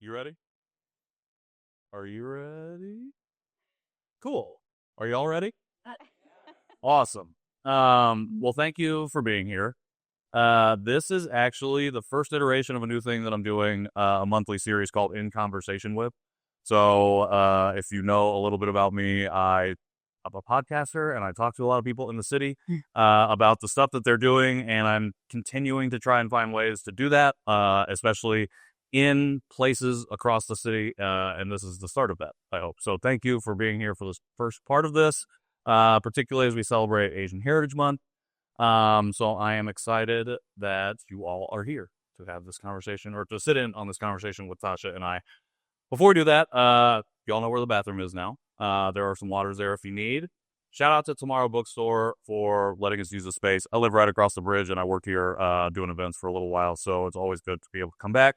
You ready? Are you ready? Cool. Are you all ready? Awesome. Well, thank you for being here. This is actually the first iteration of a new thing that I'm doing, a monthly series called In Conversation With. So, if you know a little bit about me, I'm a podcaster and I talk to a lot of people in the city about the stuff that they're doing, and I'm continuing to try and find ways to do that, especially in places across the city, and this is the start of that, I hope. So thank you for being here for this first part of this, particularly as we celebrate Asian Heritage Month. So I am excited that you all are here to have this conversation, or to sit in on this conversation with Tasha and I. Before we do that, you all know where the bathroom is now. There are some waters there if you need. Shout out to Tomorrow Bookstore for letting us use the space. I live right across the bridge, and I worked here doing events for a little while, so it's always good to be able to come back.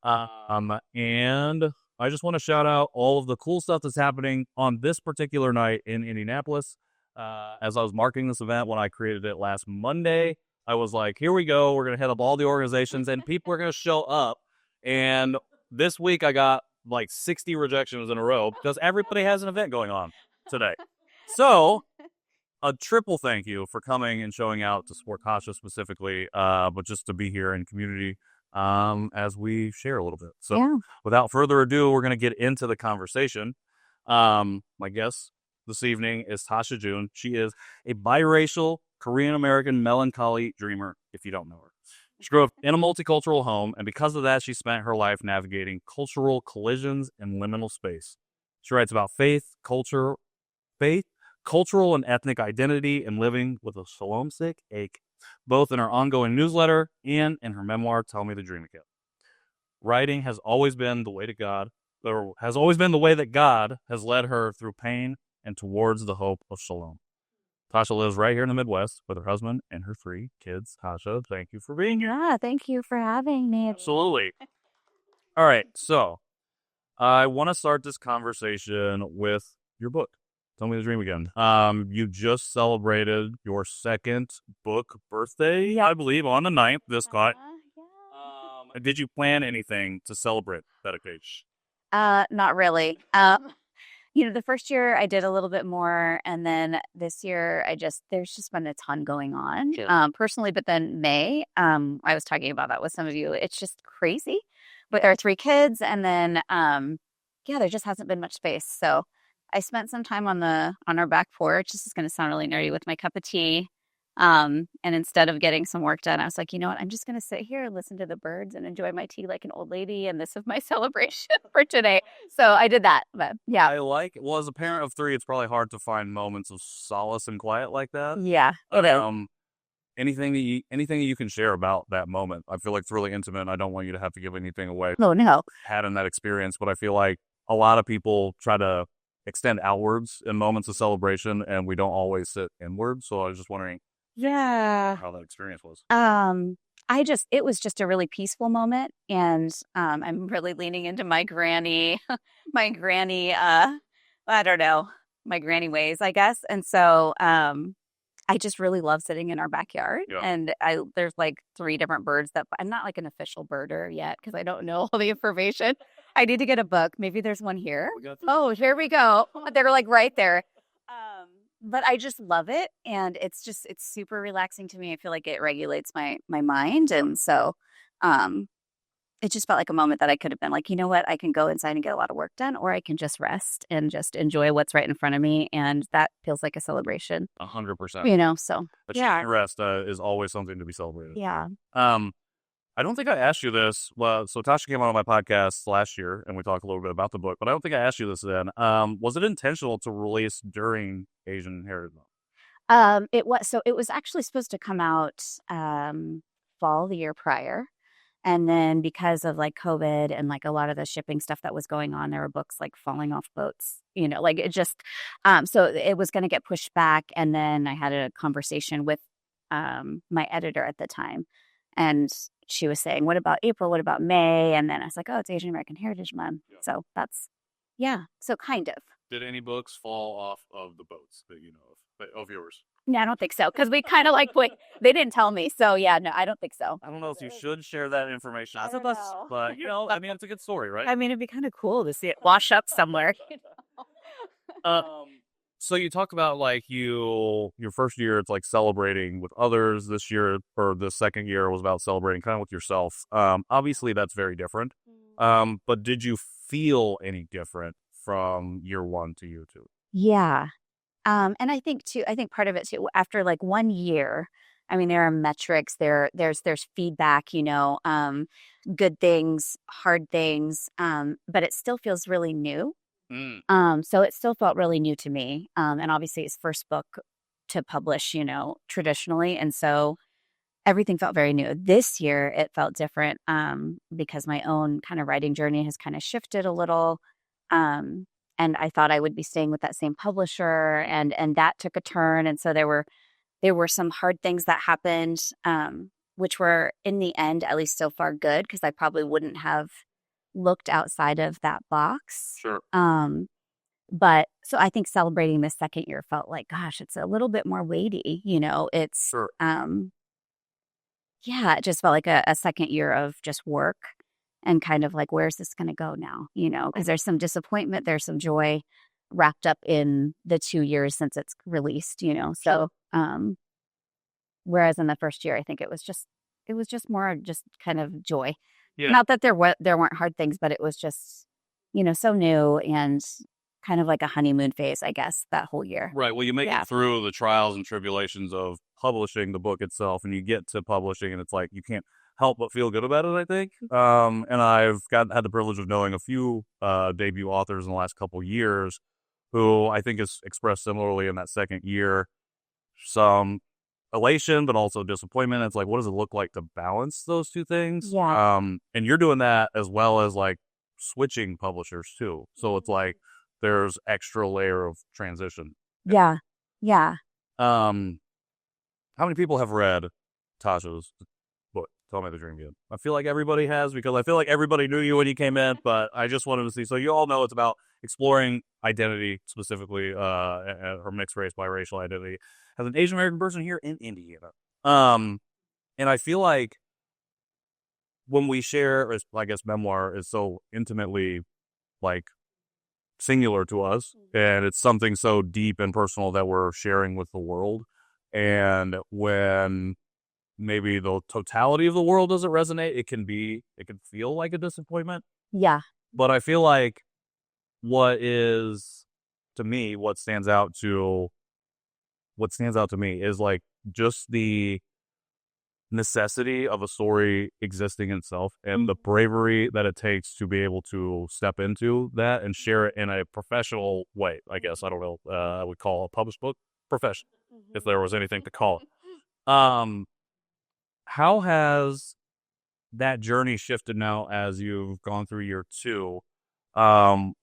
And I just want to shout out all of the cool stuff that's happening on this particular night in Indianapolis. As I was marketing this event when I created it last Monday, I was like, here we go. We're going to hit up all the organizations and people are going to show up. And this week I got like 60 rejections in a row because everybody has an event going on today. So a triple thank you for coming and showing out to support Tasha specifically, but just to be here in community as we share a little bit. So without further ado, we're going to get into the conversation. My guest this evening is Tasha Jun. She is a biracial Korean-American melancholy dreamer, if you don't know her. She grew up in a multicultural home, and because of that, she spent her life navigating cultural collisions in liminal space. She writes about faith, cultural and ethnic identity, and living with a shalom-sick ache, both in her ongoing newsletter and in her memoir, Tell Me the Dream Again. Writing has always been the way to God, or has always been the way that God has led her through pain and towards the hope of shalom. Tasha lives right here in the Midwest with her husband and her 3 kids. Tasha, thank you for being here. Yeah, thank you for having me. Absolutely. All right, so I want to start this conversation with your book. Tell Me the Dream Again. You just celebrated your 2nd book birthday, I believe, on the 9th, this caught. Did you plan anything to celebrate that occasion? Not really. The first year I did a little bit more, and then this year there's just been a ton going on, personally. But then May, I was talking about that with some of you. It's just crazy with our 3 kids, and then there just hasn't been much space. So I spent some time on our back porch. This is going to sound really nerdy, with my cup of tea. And instead of getting some work done, I was like, you know what? I'm just going to sit here and listen to the birds and enjoy my tea like an old lady. And this is my celebration for today. So I did that. But yeah. As a parent of 3, it's probably hard to find moments of solace and quiet like that. Yeah. Anything that you can share about that moment? I feel like it's really intimate. I don't want you to have to give anything away. No. Had in that experience, but I feel like a lot of people try to extend outwards in moments of celebration, and we don't always sit inwards. So I was just wondering, how that experience was. It was just a really peaceful moment, and I'm really leaning into my granny, my granny ways, I guess. And so I just really love sitting in our backyard, and there's like 3 different birds that I'm not like an official birder yet because I don't know all the information. I need to get a book. Maybe there's one here. Oh, here we go. They're like right there. But I just love it, and it's super relaxing to me. I feel like it regulates my mind, and so it just felt like a moment that I could have been like, you know what, I can go inside and get a lot of work done, or I can just rest and just enjoy what's right in front of me, and that feels like a celebration. 100%. So rest is always something to be celebrated. Yeah. I don't think I asked you this. Well, so Tasha came on my podcast last year, and we talked a little bit about the book, but I don't think I asked you this then. Was it intentional to release during Asian Heritage Month? It was actually supposed to come out fall the year prior. And then because of like COVID and like a lot of the shipping stuff that was going on, there were books like falling off boats, like it just, so it was going to get pushed back. And then I had a conversation with my editor at the time, and she was saying, what about April? What about May? And then I was like, oh, it's Asian American Heritage Month. Yeah. So that's, so kind of. Did any books fall off of the boats that you know of yours? No, I don't think so. Because we kind of like, wait, they didn't tell me. So yeah, no, I don't think so. I don't know if you should share that information I with don't us, know. but I mean, it's a good story, right? I mean, it'd be kind of cool to see it wash up somewhere. Um, so you talk about like your first year, it's like celebrating with others. This year or the second year was about celebrating kind of with yourself. Obviously that's very different. But did you feel any different from year one to year two? Yeah. And I think too, I think part of it too, after like 1 year, I mean, there are metrics, there's feedback, good things, hard things, but it still feels really new. Mm, So it still felt really new to me. And obviously it's first book to publish, traditionally. And so everything felt very new. This year it felt different, because my own kind of writing journey has kind of shifted a little. Um, and I thought I would be staying with that same publisher, and that took a turn. And so there were some hard things that happened, which were in the end, at least so far, good, because I probably wouldn't have looked outside of that box. sure. But so I think celebrating this second year felt like, gosh, it's a little bit more weighty. It's Sure. yeah, it just felt like a second year of just work and kind of like, where's this going to go now? Because there's some disappointment, there's some joy wrapped up in the 2 years since it's released. So, whereas in the first year, I think it was just more just kind of joy. Yeah. Not that there weren't hard things, but it was just, so new and kind of like a honeymoon phase, I guess, that whole year. Right. Well, you make Yeah. it through the trials and tribulations of publishing the book itself, and you get to publishing, and it's like you can't help but feel good about it, I think. And I've had the privilege of knowing a few debut authors in the last couple years who I think is expressed similarly in that second year. Some elation, but also disappointment. It's like, what does it look like to balance those two things? Yeah. And you're doing that as well as like switching publishers too. So it's like there's extra layer of transition. Yeah. Yeah. How many people have read Tasha's book, Tell Me the Dream Again? I feel like everybody has, because I feel like everybody knew you when you came in, but I just wanted to see. So you all know it's about exploring identity, specifically or mixed race, biracial identity, as an Asian American person here in Indiana. And I feel like when we share, I guess memoir is so intimately like singular to us, and it's something so deep and personal that we're sharing with the world. And when maybe the totality of the world doesn't resonate, it can feel like a disappointment. Yeah. But I feel like what stands out to me is like just the necessity of a story existing in itself, and the bravery that it takes to be able to step into that and share it in a professional way. I guess, I don't know, I would call a published book professional, if there was anything to call it. How has that journey shifted now as you've gone through year two,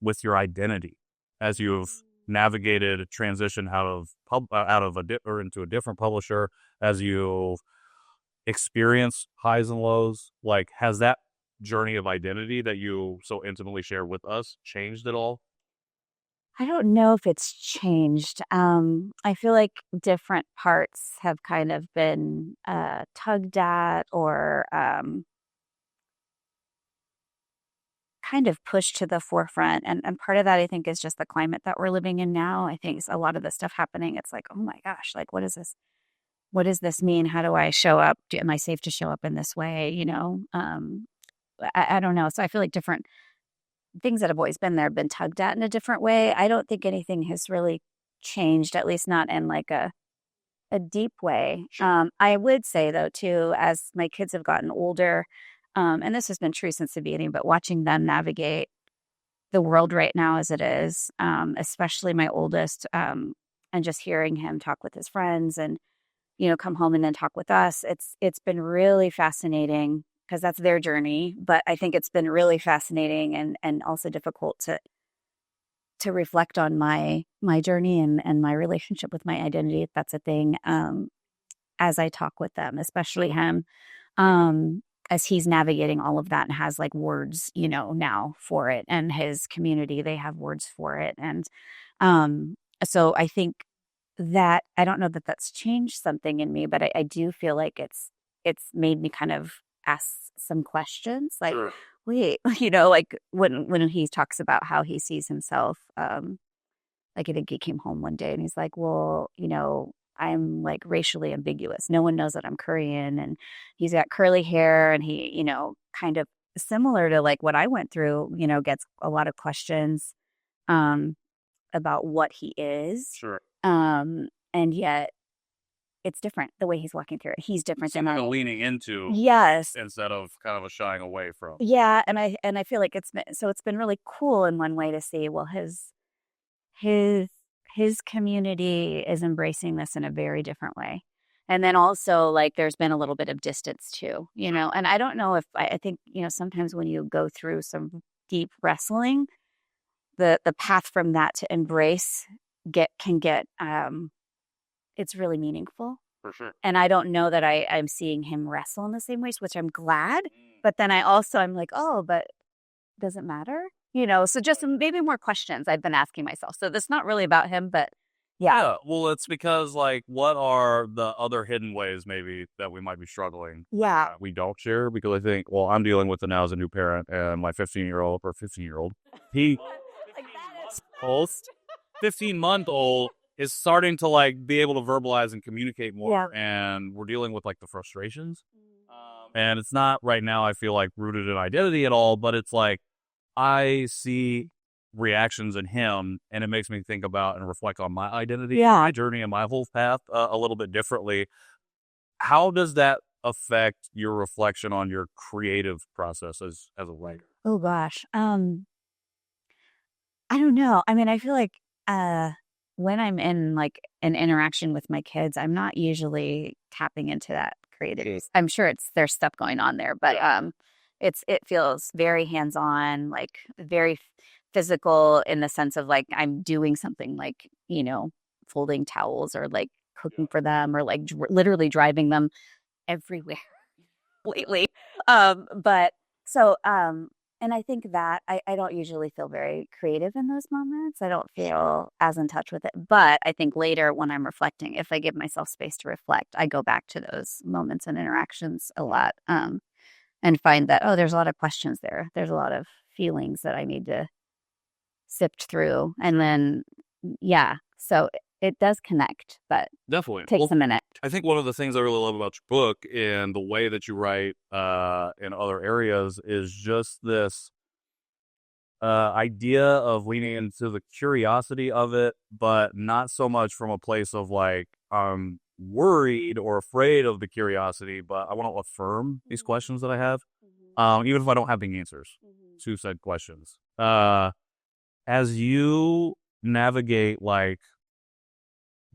with your identity, as you've navigated a transition out of into a different publisher, as you've experienced highs and lows? Like, has that journey of identity that you so intimately share with us changed at all? I don't know if it's changed. I feel like different parts have kind of been tugged at, or kind of pushed to the forefront. And part of that, I think, is just the climate that we're living in now. I think a lot of the stuff happening, it's like, oh my gosh, like, what is this? What does this mean? How do I show up? Am I safe to show up in this way? I don't know. So I feel like different things that have always been there have been tugged at in a different way. I don't think anything has really changed, at least not in like a deep way. I would say though, too, as my kids have gotten older, and this has been true since the beginning, but watching them navigate the world right now as it is, especially my oldest, and just hearing him talk with his friends and, come home and then talk with us. It's been really fascinating, because that's their journey. But I think it's been really fascinating and also difficult to reflect on my journey and my relationship with my identity, if that's a thing, as I talk with them, especially him, as he's navigating all of that and has like words, now for it, and his community, they have words for it. And so I think that I don't know that that's changed something in me, but I do feel like it's made me kind of ask some questions like, Sure. wait, like when he talks about how he sees himself, like I think he came home one day and he's like, well, I'm like racially ambiguous. No one knows that I'm Korean, and he's got curly hair, and he, kind of similar to like what I went through, gets a lot of questions um about what he is. Sure. And yet it's different the way he's walking through it. He's different than Something I. leaning into Yes. instead of kind of a shying away from. Yeah, and I feel like it's been really cool in one way to see, well, his his community is embracing this in a very different way. And then also like there's been a little bit of distance too, and I don't know if I think, sometimes when you go through some deep wrestling, the path from that to embrace can get it's really meaningful. For sure. And I don't know that I'm seeing him wrestle in the same ways, which I'm glad. But then I'm like, oh, but does it matter? So just maybe more questions I've been asking myself. So that's not really about him, but yeah. Yeah, well, it's because, like, what are the other hidden ways maybe that we might be struggling? Yeah. We don't share because I think, well, I'm dealing with it now as a new parent, and my 15-year-old, he Like that is post 15-month-old is starting to like be able to verbalize and communicate more, Yeah. and we're dealing with like the frustrations. And it's not right now, I feel like, rooted in identity at all, but it's like I see reactions in him, and it makes me think about and reflect on my identity, my journey, and my whole path a little bit differently. How does that affect your reflection on your creative process as a writer? Oh gosh. I don't know. I mean, I feel like when I'm in like an interaction with my kids, I'm not usually tapping into that creative. I'm sure there's stuff going on there, but it feels very hands-on, like very physical in the sense of like I'm doing something like, folding towels or like cooking for them or like literally driving them everywhere lately. But so and I think that I don't usually feel very creative in those moments. I don't feel as in touch with it. But I think later when I'm reflecting, if I give myself space to reflect, I go back to those moments and interactions a lot, and find that, oh, there's a lot of questions there. There's a lot of feelings that I need to sift through. And then, yeah, so it does connect, but Definitely takes a minute. I think one of the things I really love about your book and the way that you write in other areas is just this idea of leaning into the curiosity of it, but not so much from a place of like, I'm worried or afraid of the curiosity, but I want to affirm these questions that I have, even if I don't have the answers to said questions. As you navigate like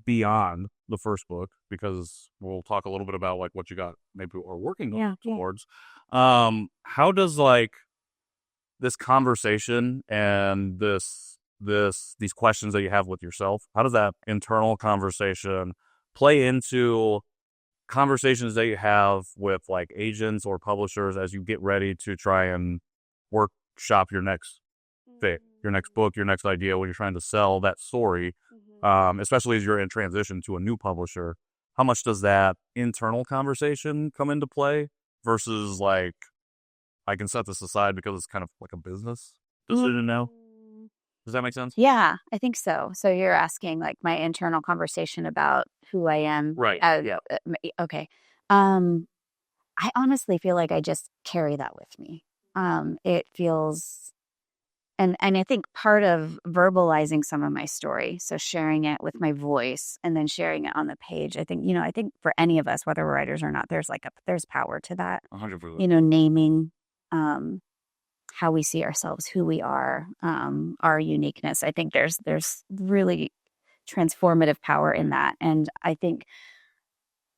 beyond the first book, because we'll talk a little bit about like what you got maybe or working towards. How does like this conversation and these questions that you have with yourself, how does that internal conversation play into conversations that you have with like agents or publishers as you get ready to try and workshop your next thing, your next book, your next idea, when you're trying to sell that story, especially as you're in transition to a new publisher? How much does that internal conversation come into play versus like, I can set this aside because it's kind of like a business decision now? Does that make sense? Yeah, I think so. So you're asking like my internal conversation about who I am. Right. Yeah. Okay. I honestly feel like I just carry that with me. It feels, and I think part of verbalizing some of my story, so sharing it with my voice and then sharing it on the page, I think for any of us, whether we're writers or not, there's power to that. 100%. Naming how we see ourselves, who we are, our uniqueness. I think there's really transformative power in that. And I think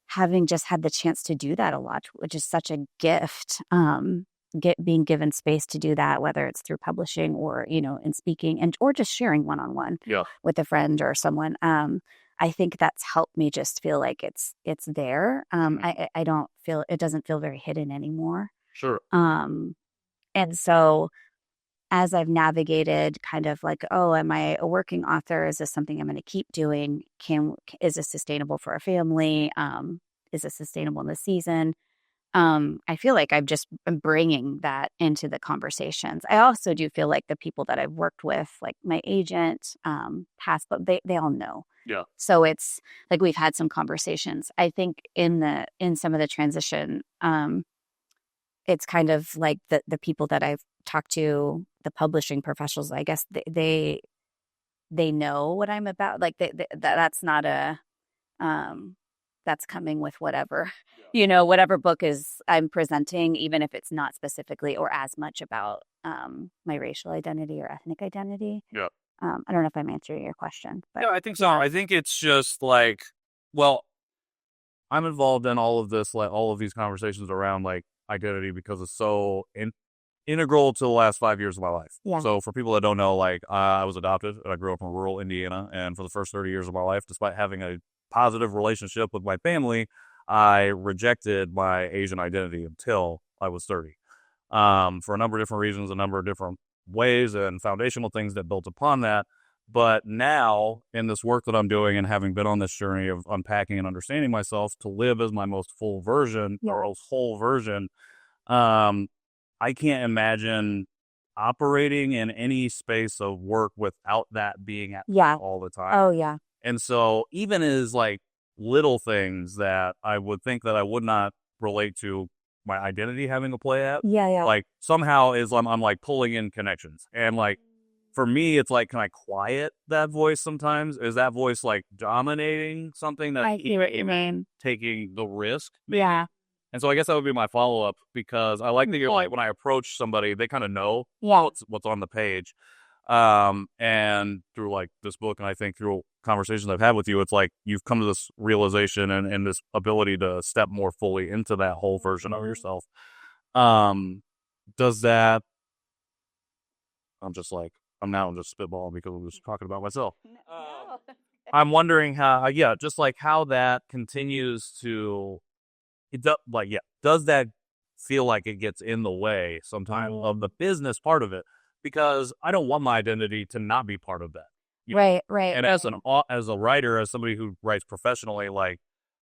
having just had the chance to do that a lot, which is such a gift, being given space to do that, whether it's through publishing or, in speaking or just sharing one-on-one with a friend or someone. I think that's helped me just feel like it's there. I don't feel, it doesn't feel very hidden anymore. Sure. And so as I've navigated kind of like, oh, am I a working author? Is this something I'm going to keep doing? Is this sustainable for a family? Is it sustainable in the season? I feel like I've just been bringing that into the conversations. I also do feel like the people that I've worked with, like my agent, past, but they all know. Yeah. So it's like we've had some conversations. I think in some of the transition, it's kind of like the people that I've talked to, the publishing professionals. I guess they know what I'm about. Like that's not a that's coming with whatever, whatever book is I'm presenting, even if it's not specifically or as much about my racial identity or ethnic identity. Yeah. I don't know if I'm answering your question, but yeah, I think so. I think it's just like, well, I'm involved in all of this, like all of these conversations around like identity because it's so integral to the last 5 years of my life. Yeah. So for people that don't know, like I was adopted and I grew up in rural Indiana, and for the first 30 years of my life, despite having a positive relationship with my family, I rejected my Asian identity until I was 30. For a number of different reasons, a number of different ways and foundational things that built upon that. But now, in this work that I'm doing and having been on this journey of unpacking and understanding myself to live as my most full version or whole version, I can't imagine operating in any space of work without that being at all the time. Oh, yeah. And so even as like little things that I would think that I would not relate to my identity having a play at, like somehow is I'm like pulling in connections. And like for me, it's like, can I quiet that voice sometimes? Is that voice like dominating something that I see what you mean. taking the risk? Yeah. And so I guess that would be my follow-up, because I like that you're like, when I approach somebody, they kind of know what's on the page. And through like this book, and I think through conversations I've had with you, it's like you've come to this realization and this ability to step more fully into that whole version of yourself. Does that, I'm just spitballing because I'm just talking about myself. I'm wondering how, just like how that continues to, does that feel like it gets in the way sometimes of the business part of it? Because I don't want my identity to not be part of that. Right. And as a writer, as somebody who writes professionally, like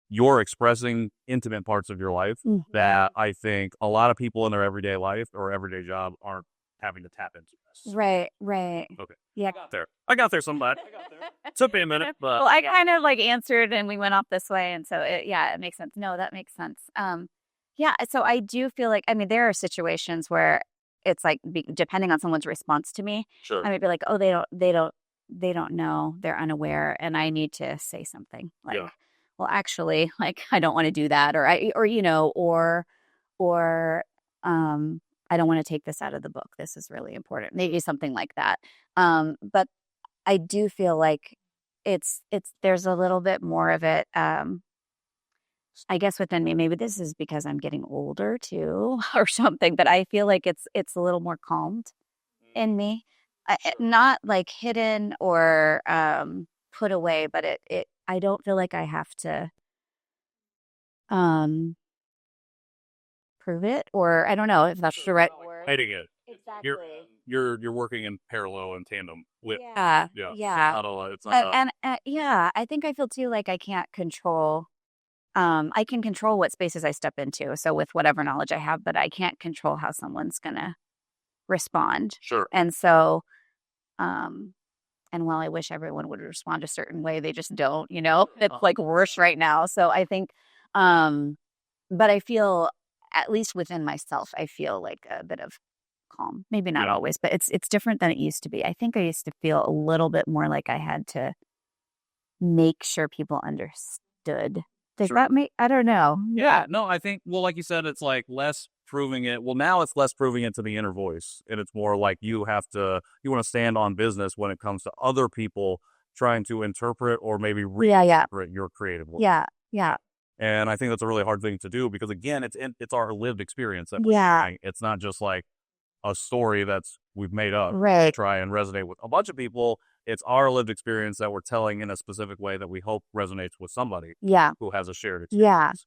you're expressing intimate parts of your life that I think a lot of people in their everyday life or everyday job aren't having to tap into this. Right. Okay. Yeah. I got there somebody. Took me a minute, but well, I kind of like answered and we went off this way, and so it makes sense. No, that makes sense. So I do feel like, I mean, there are situations where it's like depending on someone's response to me, sure. I might be like, oh, they don't know, they're unaware, and I need to say something like, well, actually, like I don't want to do that, or I don't want to take this out of the book. This is really important. Maybe something like that. But I do feel like there's a little bit more of it. I guess within me, maybe this is because I'm getting older too or something, but I feel like it's a little more calmed in me. Not like hidden or put away, but I don't feel like I have to prove it, or I don't know if that's the right word. Hiding it. Exactly. You're working in parallel and tandem with. Yeah. It's not. I think I feel too like I can't control. I can control what spaces I step into. So with whatever knowledge I have, but I can't control how someone's gonna respond. Sure. And so, and while I wish everyone would respond a certain way, they just don't. It's like worse right now. So I think, but I feel, at least within myself, I feel like a bit of calm. Maybe not always, but it's different than it used to be. I think I used to feel a little bit more like I had to make sure people understood. Does that make, I don't know. Yeah, no, I think, well, like you said, it's like less proving it. Well, now it's less proving it to the inner voice. And it's more like you want to stand on business when it comes to other people trying to interpret or maybe reinterpret your creative work. Yeah. And I think that's a really hard thing to do because, again, it's our lived experience. That it's not just like a story we've made up to try and resonate with a bunch of people. It's our lived experience that we're telling in a specific way that we hope resonates with somebody who has a shared experience.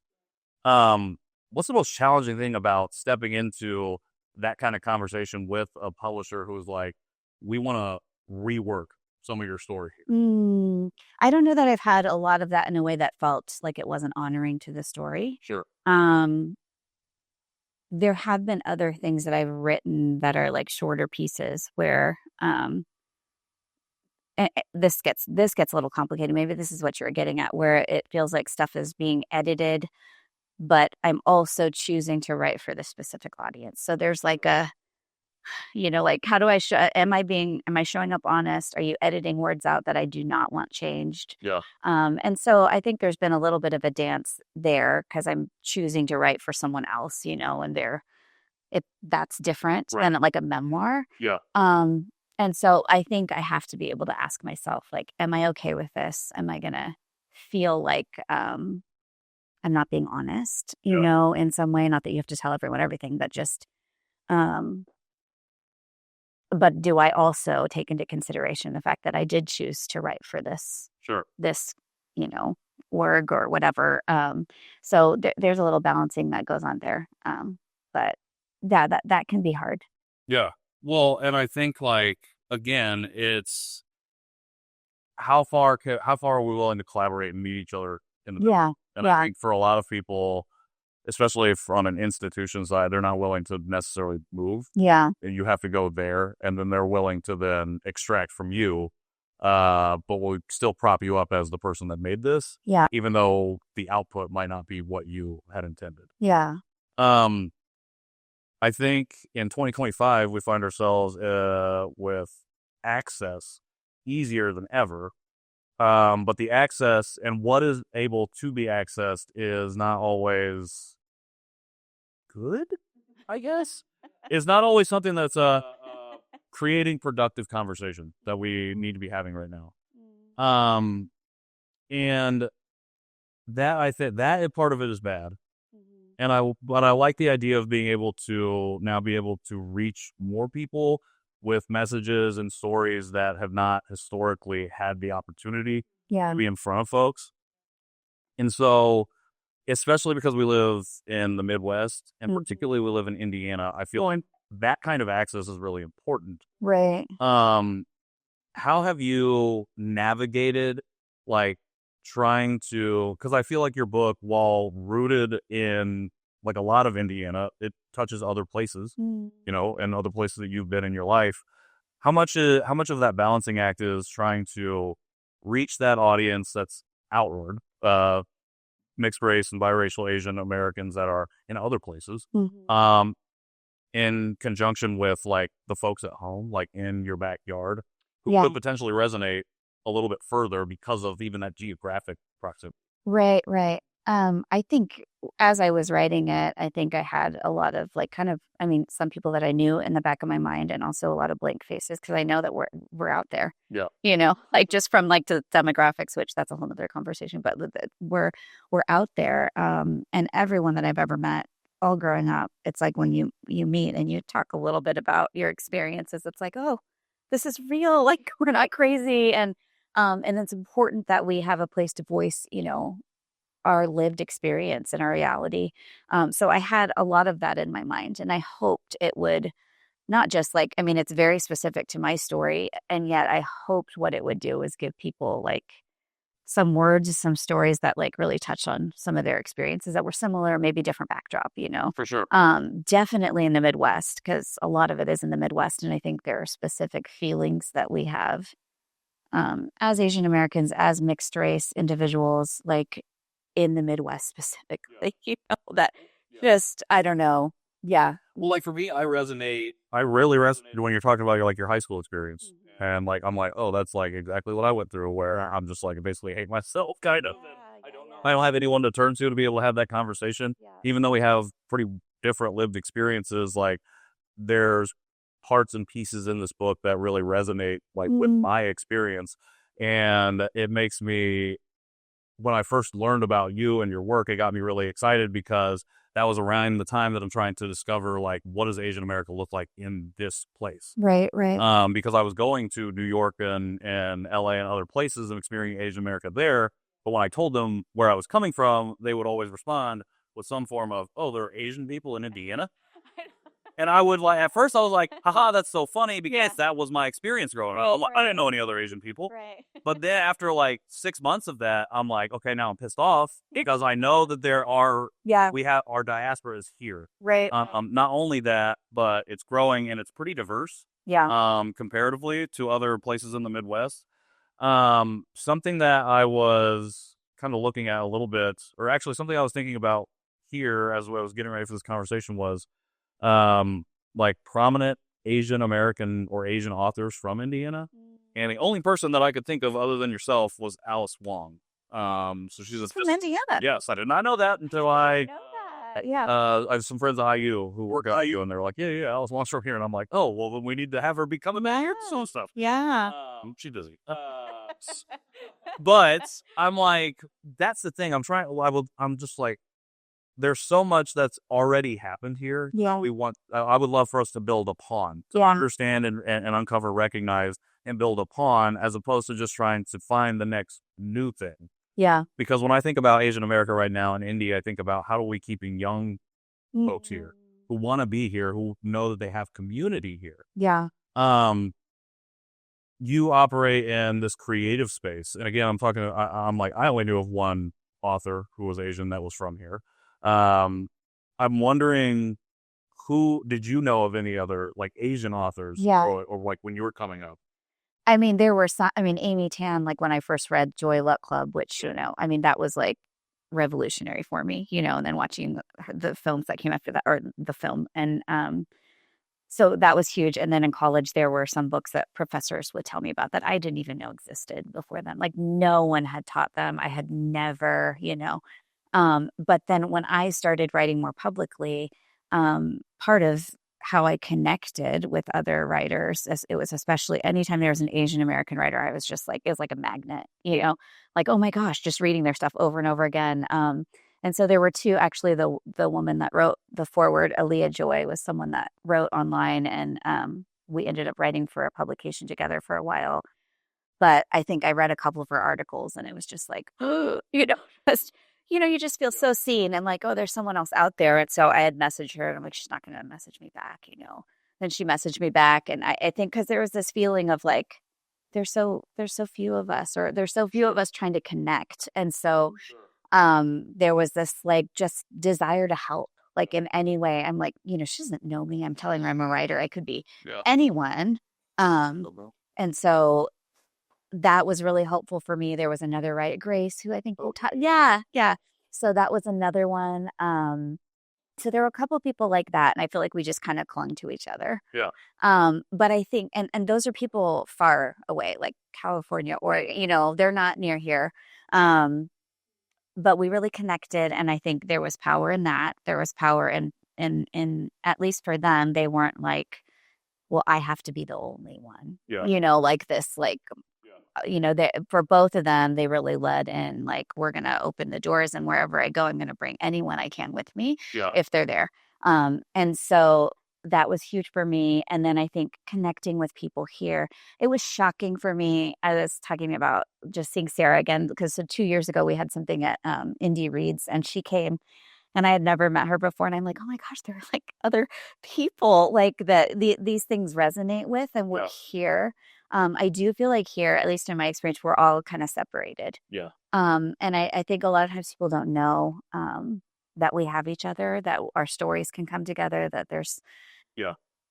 What's the most challenging thing about stepping into that kind of conversation with a publisher who was like, we want to rework some of your story here? I don't know that I've had a lot of that in a way that felt like it wasn't honoring to the story. Sure. There have been other things that I've written that are like shorter pieces where this gets a little complicated. Maybe this is what you're getting at, where it feels like stuff is being edited, but I'm also choosing to write for the specific audience. So there's like a, like, how do I show, am I showing up honest? Are you editing words out that I do not want changed? Yeah. And so I think there's been a little bit of a dance there because I'm choosing to write for someone else, and that's different than like a memoir. Yeah. And so I think I have to be able to ask myself, like, am I okay with this? Am I going to feel like I'm not being honest, in some way? Not that you have to tell everyone everything, but just, but do I also take into consideration the fact that I did choose to write for this, org or whatever. So there's a little balancing that goes on there. But yeah, that can be hard. Yeah. Well, and I think like, again, it's how far are we willing to collaborate and meet each other in the middle? Yeah. And I think for a lot of people, especially if on an institution side, they're not willing to necessarily move. Yeah. And you have to go there, and then they're willing to then extract from you, but will still prop you up as the person that made this. Yeah. Even though the output might not be what you had intended. Yeah. I think in 2025, we find ourselves with access easier than ever. But the access and what is able to be accessed is not always good, I guess. It's not always something that's creating productive conversation that we need to be having right now. And that, I think that part of it is bad. But I like the idea of being able to now be able to reach more people with messages and stories that have not historically had the opportunity to be in front of folks. And so, especially because we live in the Midwest, and particularly we live in Indiana, I feel like that kind of access is really important. Right. How have you navigated, like, trying to, because I feel like your book, while rooted in like a lot of Indiana, it touches other places, and other places that you've been in your life. How much of that balancing act is trying to reach that audience that's outward, mixed race and biracial Asian Americans that are in other places, in conjunction with like the folks at home, like in your backyard, who could potentially resonate a little bit further because of even that geographic proximity. Right. I think as I was writing it, I think I had a lot of like some people that I knew in the back of my mind, and also a lot of blank faces because I know that we're out there. Yeah. Like just from like the demographics, which that's a whole nother conversation, but we're out there. And everyone that I've ever met, all growing up, it's like when you meet and you talk a little bit about your experiences, it's like, oh, this is real. Like we're not crazy. And it's important that we have a place to voice, our lived experience and our reality. So I had a lot of that in my mind, and I hoped it would not just like, it's very specific to my story. And yet I hoped what it would do is give people like some words, some stories that like really touch on some of their experiences that were similar, maybe different backdrop, For sure. Definitely in the Midwest, because a lot of it is in the Midwest. And I think there are specific feelings that we have as Asian Americans, as mixed race individuals, like in the Midwest specifically, that just, I don't know. Yeah. Well, like for me, I really resonate when you're talking about your high school experience. And like, I'm like, oh, that's like exactly what I went through, where I'm just like, basically hate myself, kind of. I don't have anyone to turn to be able to have that conversation, even though we have pretty different lived experiences. Like there's parts and pieces in this book that really resonate like with my experience. And it makes me, when I first learned about you and your work, it got me really excited because that was around the time that I'm trying to discover, like, what does Asian America look like in this place? Right. Because I was going to New York and LA and other places and experiencing Asian America there. But when I told them where I was coming from, they would always respond with some form of, oh, there are Asian people in Indiana. And I would at first I was like, haha, that's so funny because that was my experience growing up. I didn't know any other Asian people. Right. But then after 6 months of that, I'm like, okay, now I'm pissed off because I know that we have our diaspora is here. Right. Not only that, but it's growing and it's pretty diverse. Yeah. Comparatively to other places in the Midwest. Something that I was kind of looking at a little bit, or actually something I was thinking about here as I was getting ready for this conversation was, prominent Asian American or Asian authors from Indiana. And the only person that I could think of other than yourself was Alice Wong. So she's from Indiana. Yes, I did not know that until I know that. Yeah. I have some friends at IU who work at IU, and they're like, yeah, Alice Wong's from here. And I'm like, oh, well, then we need to have her become a mayor and stuff. Yeah. She's busy. But I'm like, that's the thing. I'm just like, there's so much that's already happened here. Yeah. I would love for us to build upon, to understand and uncover, recognize, and build upon, as opposed to just trying to find the next new thing. Yeah. Because when I think about Asian America right now in India, I think about how do we keeping young folks here who want to be here, who know that they have community here. Yeah. You operate in this creative space. And again, I'm like, I only knew of one author who was Asian that was from here. I'm wondering, who did you know of any other Asian authors? Yeah. Or when you were coming up? I mean, there were some, Amy Tan, when I first read Joy Luck Club, which, that was revolutionary for me, and then watching the films that came after that, or the film. And so that was huge. And then in college, there were some books that professors would tell me about that I didn't even know existed before then. No one had taught them. I had never, but then when I started writing more publicly, part of how I connected with other writers, it was especially anytime there was an Asian American writer, I was just it was like a magnet, oh my gosh, just reading their stuff over and over again. And so there were two, actually, the woman that wrote the foreword, Aaliyah Joy, was someone that wrote online, and we ended up writing for a publication together for a while. But I think I read a couple of her articles, and it was just you just feel so seen and oh, there's someone else out there. And so I had messaged her, and I'm like, she's not going to message me back, Then she messaged me back, and I think because there was this feeling of there's so few of us, or there's so few of us trying to connect, and so there was this just desire to help, in any way. I'm she doesn't know me. I'm telling her I'm a writer. I could be anyone, and so that was really helpful for me. There was another writer, Grace, who I think yeah. So that was another one. So there were a couple of people like that, and I feel like we just kind of clung to each other. Yeah. But I think, and those are people far away, like California, or they're not near here. But we really connected, and I think there was power in that. There was power in at least for them. They weren't well, I have to be the only one. Yeah. This for both of them, they really led in we're going to open the doors, and wherever I go, I'm going to bring anyone I can with me if they're there. And so that was huge for me. And then I think connecting with people here, it was shocking for me. I was talking about just seeing Sarah again, because 2 years ago we had something at Indie Reads, and she came, and I had never met her before. And I'm like, oh my gosh, there are other people that these things resonate with, and we're here. I do feel here, at least in my experience, we're all kind of separated. Yeah. And I think a lot of times people don't know that we have each other, that our stories can come together, that there's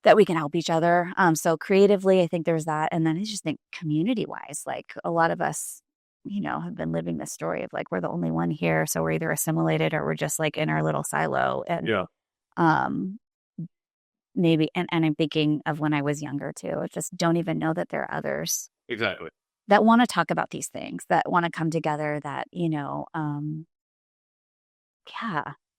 that we can help each other. So creatively, I think there's that. And then I just think community-wise, a lot of us, have been living this story of we're the only one here. So we're either assimilated or we're just in our little silo. And maybe, and I'm thinking of when I was younger too. I just don't even know that there are others. Exactly. That want to talk about these things, that want to come together, that,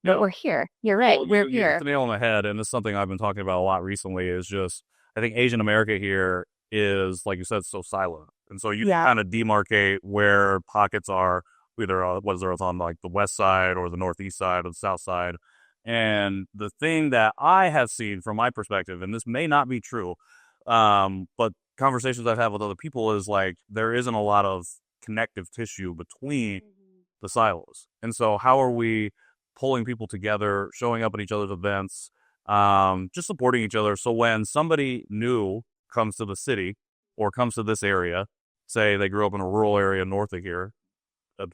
but we're here. You're right. Well, we're you here. hit the nail on the head. And this is something I've been talking about a lot recently, is just, I think Asian America here is, like you said, so silent. And so you kind of demarcate where pockets are, either whether it's on the west side or the northeast side or the south side. And the thing that I have seen from my perspective, and this may not be true, but conversations I've had with other people, is there isn't a lot of connective tissue between the silos. And so how are we pulling people together, showing up at each other's events, just supporting each other. So when somebody new comes to the city or comes to this area, say they grew up in a rural area north of here,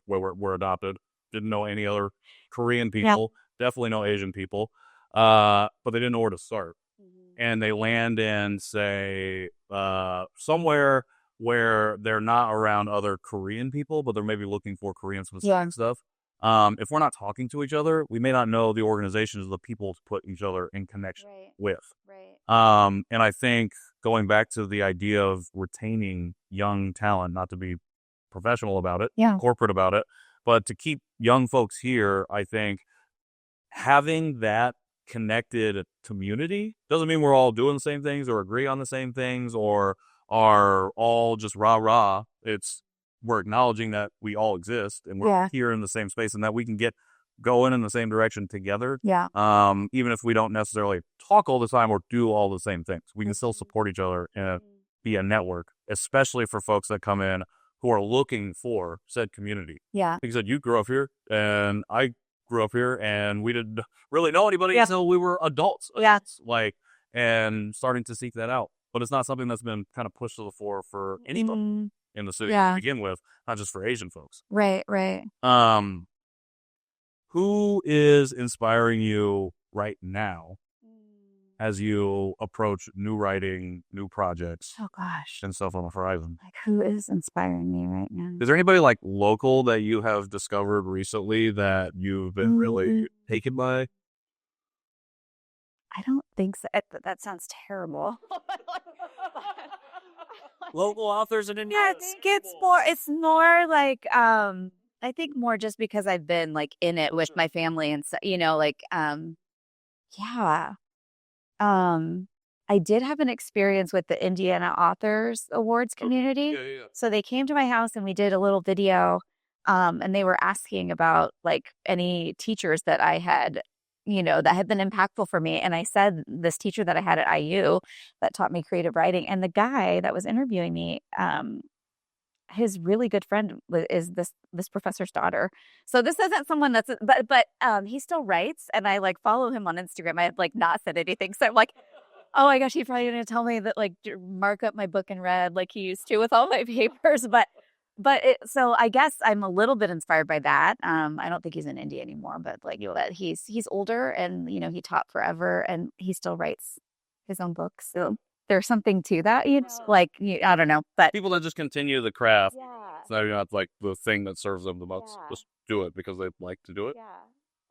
where we're adopted, didn't know any other Korean people, definitely no Asian people, but they didn't know where to start. And they land in, say, somewhere where they're not around other Korean people, but they're maybe looking for Korean specific stuff. If we're not talking to each other, we may not know the organizations of the people to put each other in connection with. And I think going back to the idea of retaining young talent, not to be professional about it, corporate about it, but to keep young folks here, I think having that connected community doesn't mean we're all doing the same things or agree on the same things or are all just rah. It's we're acknowledging that we all exist and we're here in the same space and that we can get going in the same direction together. Even if we don't necessarily talk all the time or do all the same things, we can still support each other and be a network, especially for folks that come in who are looking for said community. Like you said, you grew up here and I grew up here and we didn't really know anybody until we were adults. Like, and starting to seek that out. But it's not something that's been kind of pushed to the fore for anybody in the city to begin with, not just for Asian folks. Right. Who is inspiring you right now as you approach new writing, new projects? Oh gosh. And stuff on the horizon. Like, who is inspiring me right now? Is there anybody like local that you have discovered recently that you've been really taken by? I don't think so. That sounds terrible. Local authors in India. It's more like I think more just because I've been like in it with my family and so, I did have an experience with the Indiana Authors Awards community. So they came to my house and we did a little video and they were asking about like any teachers that I had that had been impactful for me. And I said, this teacher that I had at IU that taught me creative writing, and the guy that was interviewing me, his really good friend is this professor's daughter. So this isn't someone that's, but he still writes, and I like follow him on Instagram. I have like not said anything. So I'm like, oh my gosh, he's probably going to tell me that like mark up my book in red like he used to with all my papers. So I guess I'm a little bit inspired by that. I don't think he's in India anymore, but like that he's older and he taught forever and he still writes his own books. So there's something to that. I don't know, but people that just continue the craft. So not like the thing that serves them the most. Just do it because they like to do it.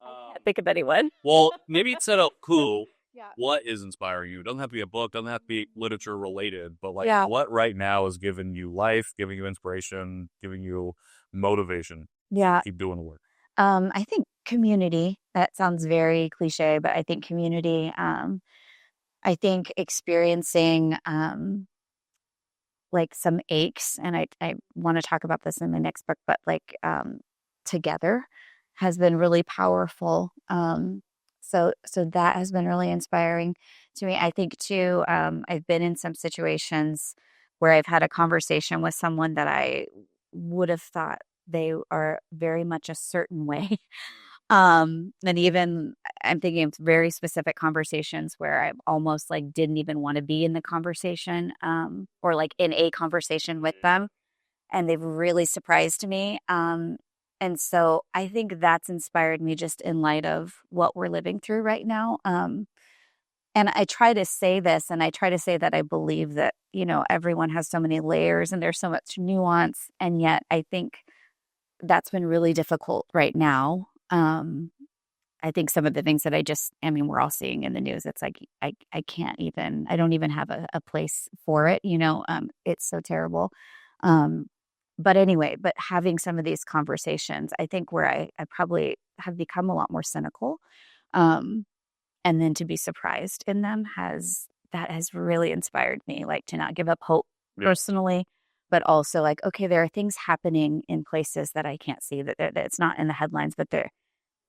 I can't think of anyone. Well, maybe instead of cool. What is inspiring you? It doesn't have to be a book, doesn't have to be literature related, but like what right now is giving you life, giving you inspiration, giving you motivation to keep doing the work? I think community, that sounds very cliche, but I think community, I think experiencing like some aches, and I want to talk about this in the next book, but like together has been really powerful. So that has been really inspiring to me. I think too, I've been in some situations where I've had a conversation with someone that I would have thought they are very much a certain way. And even I'm thinking of very specific conversations where I almost like didn't even want to be in the conversation, or like in a conversation with them. And they've really surprised me. And so I think that's inspired me just in light of what we're living through right now. And I try to say this, and I try to say that I believe that, everyone has so many layers and there's so much nuance. And yet I think that's been really difficult right now. I think some of the things that we're all seeing in the news, it's like, I don't even have a place for it. It's so terrible. But anyway, having some of these conversations, I think where I probably have become a lot more cynical. And then to be surprised in them has really inspired me, like to not give up hope personally, but also like, okay, there are things happening in places that I can't see, that it's not in the headlines, but they're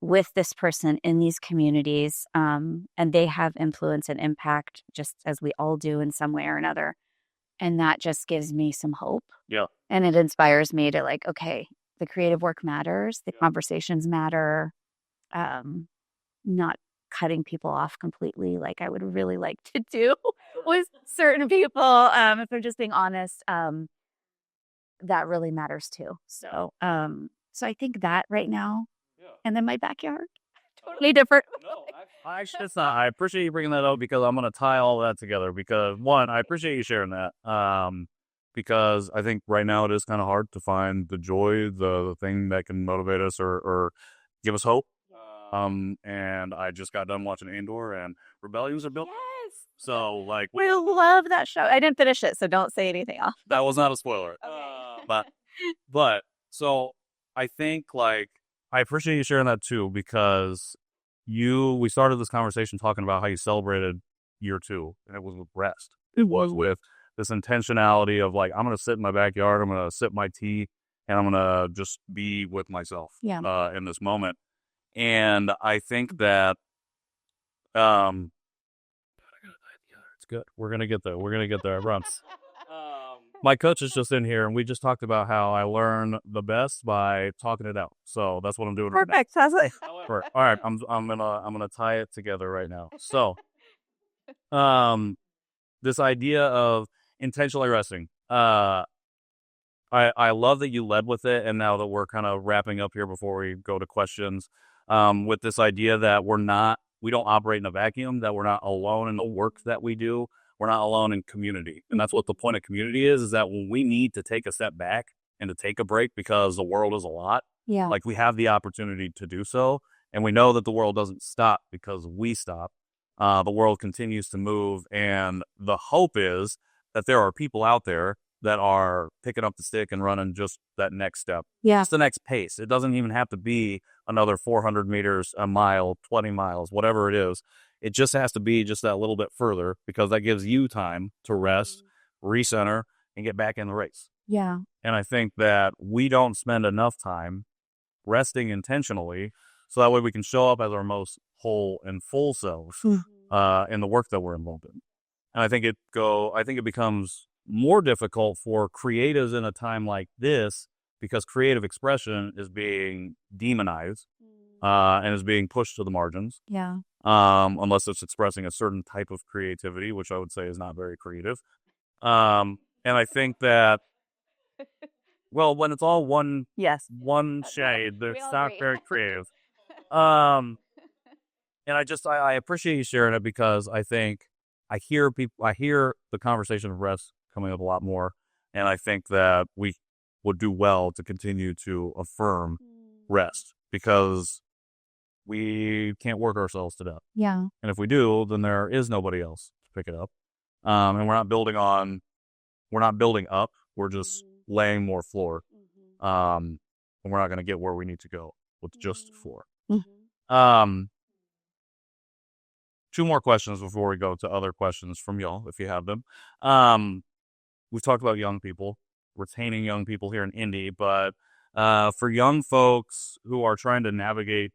with this person in these communities. And they have influence and impact just as we all do in some way or another. And that just gives me some hope. And it inspires me to like, okay, the creative work matters. The conversations matter. Not cutting people off completely, like I would really like to do with certain people. If they're just being honest, that really matters too. So, so I think that right now, and then my backyard, totally different. No, actually, it's not. I appreciate you bringing that up because I'm going to tie all that together. Because one, I appreciate you sharing that. Because I think right now it is kind of hard to find the joy, the thing that can motivate us or give us hope. And I just got done watching Andor, and rebellions are built. Yes. So like We love that show. I didn't finish it, so don't say anything else. that was not a spoiler. Okay. But so I think like I appreciate you sharing that too because we started this conversation talking about how you celebrated year 2, and it was with rest. It was with this intentionality of like I'm gonna sit in my backyard, I'm gonna sip my tea, and I'm gonna just be with myself in this moment. And I think that it's good. We're gonna get there. We're gonna get there, I promise. My coach is just in here, and we just talked about how I learn the best by talking it out. So that's what I'm doing. Perfect. Sounds like. All right, I'm gonna tie it together right now. So, this idea of intentionally resting. I love that you led with it, and now that we're kind of wrapping up here before we go to questions, with this idea that we don't operate in a vacuum, that we're not alone in the work that we do. We're not alone in community. And that's what the point of community is that when we need to take a step back and to take a break because the world is a lot, like we have the opportunity to do so. And we know that the world doesn't stop because we stop. The world continues to move. And the hope is that there are people out there that are picking up the stick and running just that next step. Yeah. It's the next pace. It doesn't even have to be another 400 meters, a mile, 20 miles, whatever it is. It just has to be just that little bit further because that gives you time to rest, recenter, and get back in the race. Yeah. And I think that we don't spend enough time resting intentionally so that way we can show up as our most whole and full selves in the work that we're involved in. And I think it becomes more difficult for creatives in a time like this because creative expression is being demonized and is being pushed to the margins. Yeah. Unless it's expressing a certain type of creativity, which I would say is not very creative. And I think that, well, when it's all one shade, it's not very creative. And I appreciate you sharing it because I think I hear the conversation of rest coming up a lot more. And I think that we would do well to continue to affirm rest because we can't work ourselves to death. Yeah. And if we do, then there is nobody else to pick it up. And we're not building up. We're just laying more floor. And we're not going to get where we need to go with just floor. 2 more questions before we go to other questions from y'all, if you have them. We've talked about young people, retaining young people here in Indy, but for young folks who are trying to navigate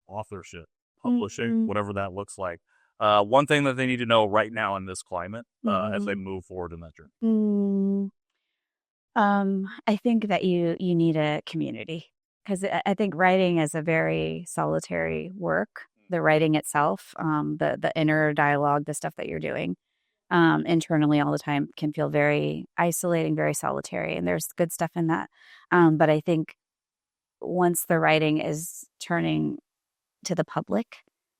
authorship, publishing, whatever that looks like, one thing that they need to know right now in this climate as they move forward in that journey. I think that you need a community because I think writing is a very solitary work. The writing itself, the inner dialogue, the stuff that you're doing internally all the time can feel very isolating, very solitary. And there's good stuff in that. But I think once the writing is turning to the public,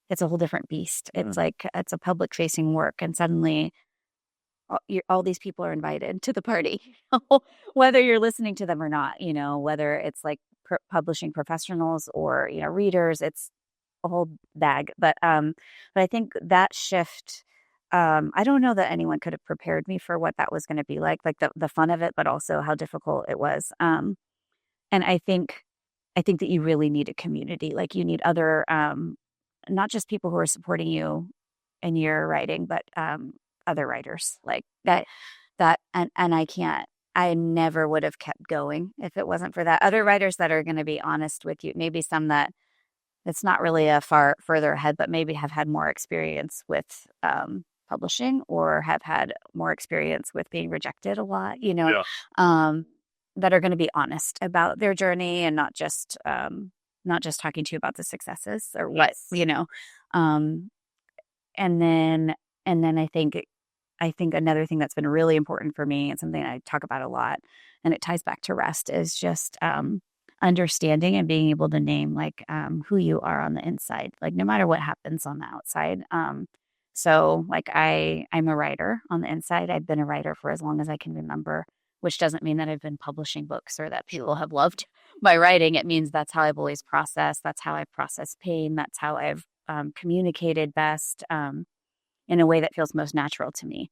it's a whole different beast. It's like it's a public facing work. And suddenly all these people are invited to the party, whether you're listening to them or not, whether it's like publishing professionals or, readers, it's a whole bag. But I think that shift, I don't know that anyone could have prepared me for what that was going to be like the fun of it, but also how difficult it was. And I think that you really need a community. Like you need other, not just people who are supporting you in your writing, but other writers like that. And I never would have kept going if it wasn't for that. Other writers that are going to be honest with you, maybe some that it's not really a far further ahead, but maybe have had more experience with publishing or have had more experience with being rejected a lot, that are going to be honest about their journey and not just talking to you about the successes or what, Um, and then I think another thing that's been really important for me and something I talk about a lot, and it ties back to rest, is just understanding and being able to name like who you are on the inside, like no matter what happens on the outside. So like I'm a writer on the inside. I've been a writer for as long as I can remember, which doesn't mean that I've been publishing books or that people have loved my writing. It means that's how I've always processed. That's how I've processed pain. That's how I've communicated best. In a way that feels most natural to me.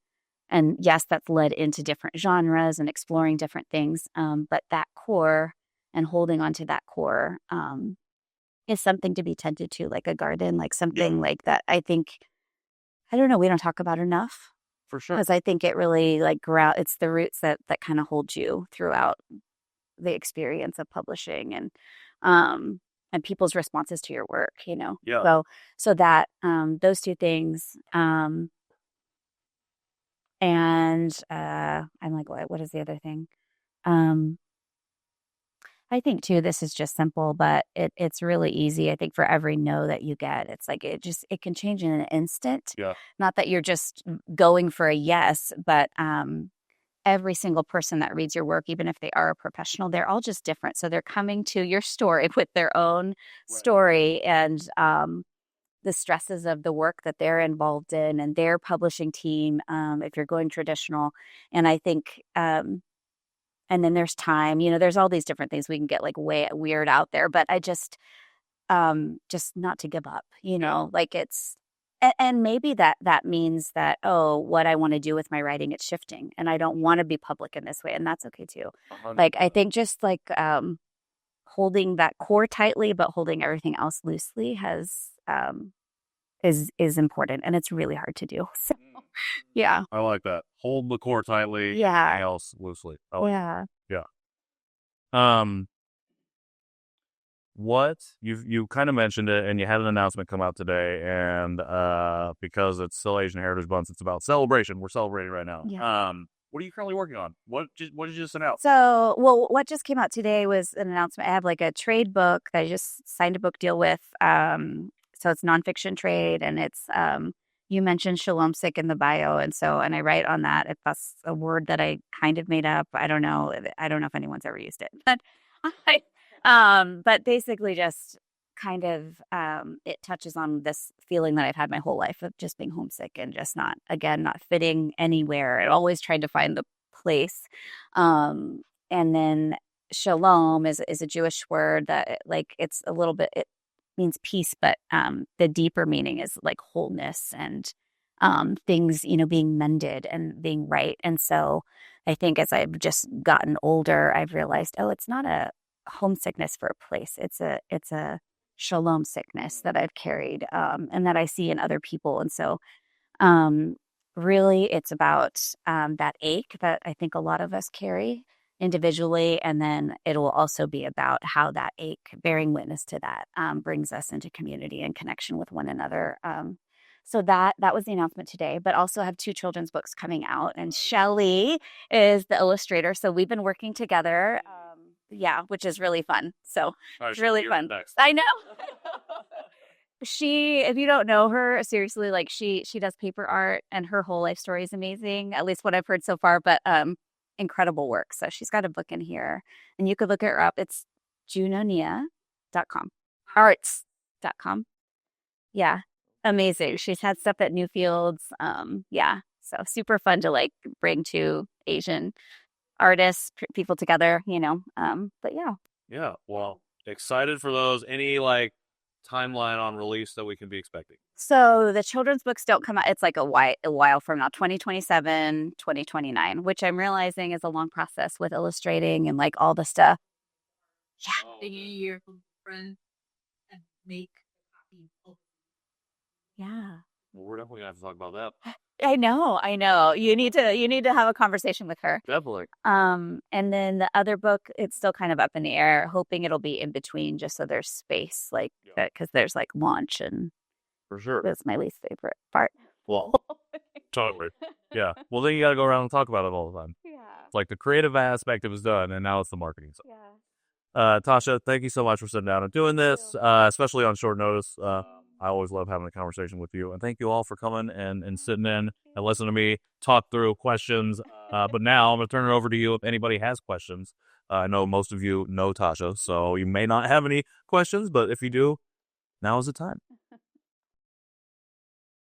And yes, that's led into different genres and exploring different things. But that core and holding on to that core is something to be tended to, like a garden, like something like that. I think, I don't know, we don't talk about enough. For sure. Because I think it really like it's the roots that kind of hold you throughout the experience of publishing and people's responses to your work, Yeah. So that those two things, and I'm like, what is the other thing? I think too, this is just simple, but it's really easy. I think for every no that you get, it's like it can change in an instant. Yeah. Not that you're just going for a yes, but every single person that reads your work, even if they are a professional, they're all just different. So they're coming to your story with their own story and the stresses of the work that they're involved in and their publishing team, if you're going traditional. And I think, and then there's time, there's all these different things we can get like way weird out there, but I just not to give up, like it's, and maybe that means that, oh, what I want to do with my writing, it's shifting and I don't want to be public in this way. And that's okay too. 100%. Like, I think just like holding that core tightly, but holding everything else loosely is important. And it's really hard to do. So, yeah. I like that. Hold the core tightly. Yeah. Everything else loosely. Yeah. Yeah. What you kind of mentioned it, and you had an announcement come out today, and because it's still Asian Heritage Month, it's about celebration. We're celebrating right now. Yeah. What are you currently working on? What did you just announce? So, well, what just came out today was an announcement. I have like a trade book that I just signed a book deal with. So it's nonfiction trade, and it's you mentioned shalom sick in the bio, and I write on that. If that's a word that I kind of made up, I don't know. I don't know if anyone's ever used it, but basically just kind of it touches on this feeling that I've had my whole life of just being homesick and just not fitting anywhere and always trying to find the place. And then shalom is a Jewish word that like it's a little bit, it means peace, but the deeper meaning is like wholeness and things, being mended and being right. And so I think as I've just gotten older, I've realized, oh, it's not a homesickness for a place. It's a shalom sickness that I've carried and that I see in other people. And so really it's about that ache that I think a lot of us carry individually. And then it will also be about how that ache, bearing witness to that, brings us into community and connection with one another. So that was the announcement today, but also have 2 children's books coming out, and Shelley is the illustrator. So we've been working together. Yeah, which is really fun. So it's really fun. Next. I know. If you don't know her, seriously, like she does paper art and her whole life story is amazing, at least what I've heard so far, but incredible work. So she's got a book in here and you could look her up. It's junonia.com, arts.com. Yeah. Amazing. She's had stuff at Newfields. Yeah. So super fun to like bring 2 Asian artists, people together, but yeah. Yeah. Well, excited for those. Any like timeline on release that we can be expecting? So the children's books don't come out. It's like a while from now, 2027, 2029, which I'm realizing is a long process with illustrating and like all the stuff. Yeah. Taking a year from friends and make a copy. Yeah. Well, we're definitely gonna have to talk about that. I know. You need to have a conversation with her. Definitely. And then the other book, it's still kind of up in the air, hoping it'll be in between just so there's space, like, because there's like launch and for sure. That's my least favorite part. Well, totally. Yeah. Well, then you got to go around and talk about it all the time. Yeah. It's like the creative aspect of it is done, and now it's the marketing side. Yeah. Tasha, thank you so much for sitting down and doing this, especially on short notice. I always love having a conversation with you. And thank you all for coming and sitting in and listening to me talk through questions. But now I'm going to turn it over to you if anybody has questions. I know most of you know Tasha, so you may not have any questions, but if you do, now is the time.